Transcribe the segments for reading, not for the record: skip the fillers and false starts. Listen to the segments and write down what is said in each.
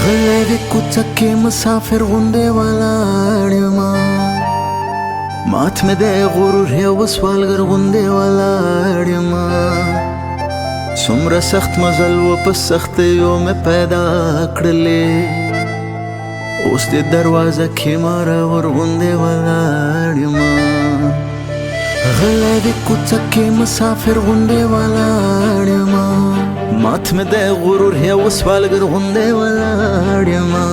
غلی د کوڅه کې مسافر غوندې ولاړ یمه مات مې دی غرور یو سوالګر غوندې ولاړ یمه څومره سخت مزل و په سختیو مې پیدا کړلې اوس د دروازه کې مارور غوندې ولاړ یمه غلی د کوڅه کې مسافر غوندې ولاړ یمه مات مې دی غرور یو سوالګر غوندې ولاړ یمه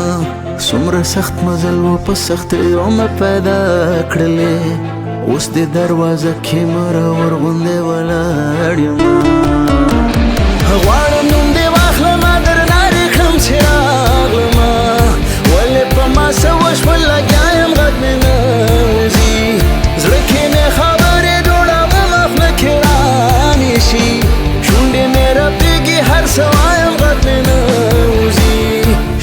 څومره سخت مزل و په سختیو مې پیدا کړلې اوس د دروازه کې مارور غوندې ولاړ یمه غواړم نوم دې واخلمه درنه دې کړم چې راغلمه ولې په ما څه وشول لګیا یم غږ مې نه وځي زړه کې مې خبرې جوړوم خوله کې رانیسي شونډې مې رپېږي هر څه وایم غږ مې نه وځي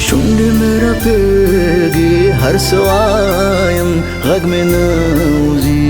شونډې مې رپېږي هر څه وایم غږ مې نه وځي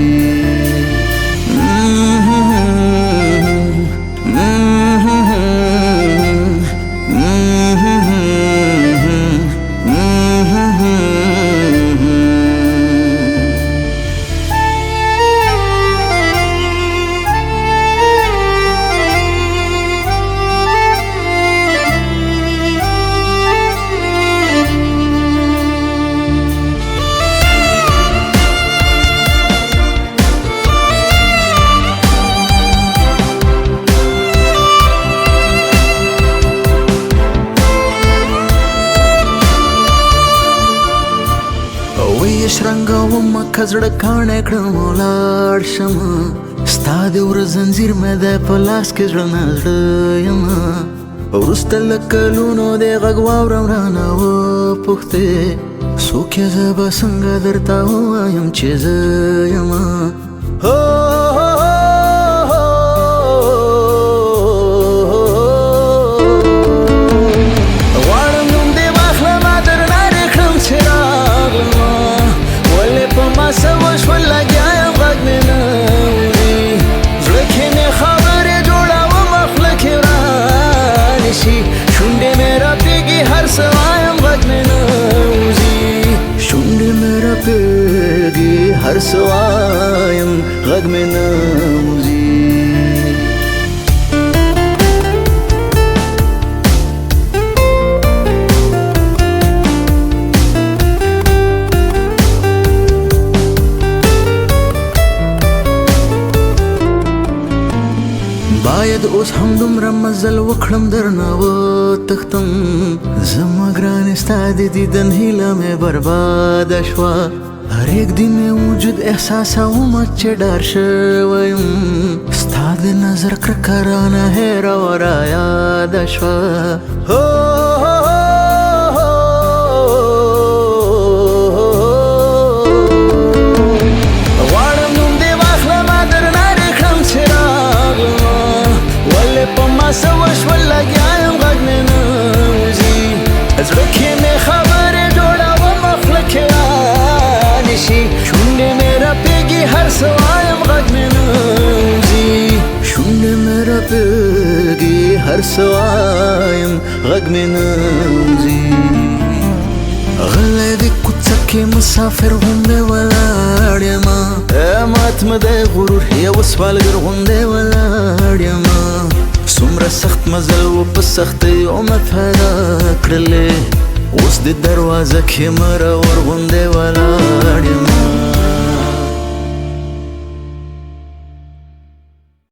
شرنګومه که زړه کاڼی کړم ولاړ شمه ستا د وره زنځیر مې دی په لاس کې زړه نه زړه یمه وروسته له کلونو دې غږ واورم رانه وپوښتې څوک یې زه به څنګه درته ووایم چې زه یمه هر څه وایم غږ مې نه وځي باید اوس هم دومره مزل وکړم درنه وتښتم زما ګرانې ستا د دیدن هیله مې برباده شوه هر یک دی مې وجود احساسوم چې ډار شوی یم ستا د نظر کرکه رانه هېره و رایاده شوه غواړم نوم دې واخلمه درنه دې کړم چې راغلمه ولې په ما څه وشول لګیا یم غږ مې نه وځي زړه کې مې خبرې جوړوم خوله کې شونډې مې رپېږي هر څه وایم غږ مې نه وځي شونډې مې رپېږي هر څه وایم غږ مې نه وځي غلی د کوڅه کې مسافر غوندې ولاړ یمه مات مې دی غرور یو سوالګر غوندې ولاړ یمه څومره سخت مزل و په سختیو مې پیدا کړلې اوس د دروازه کې مرور غوندې ولاړ یم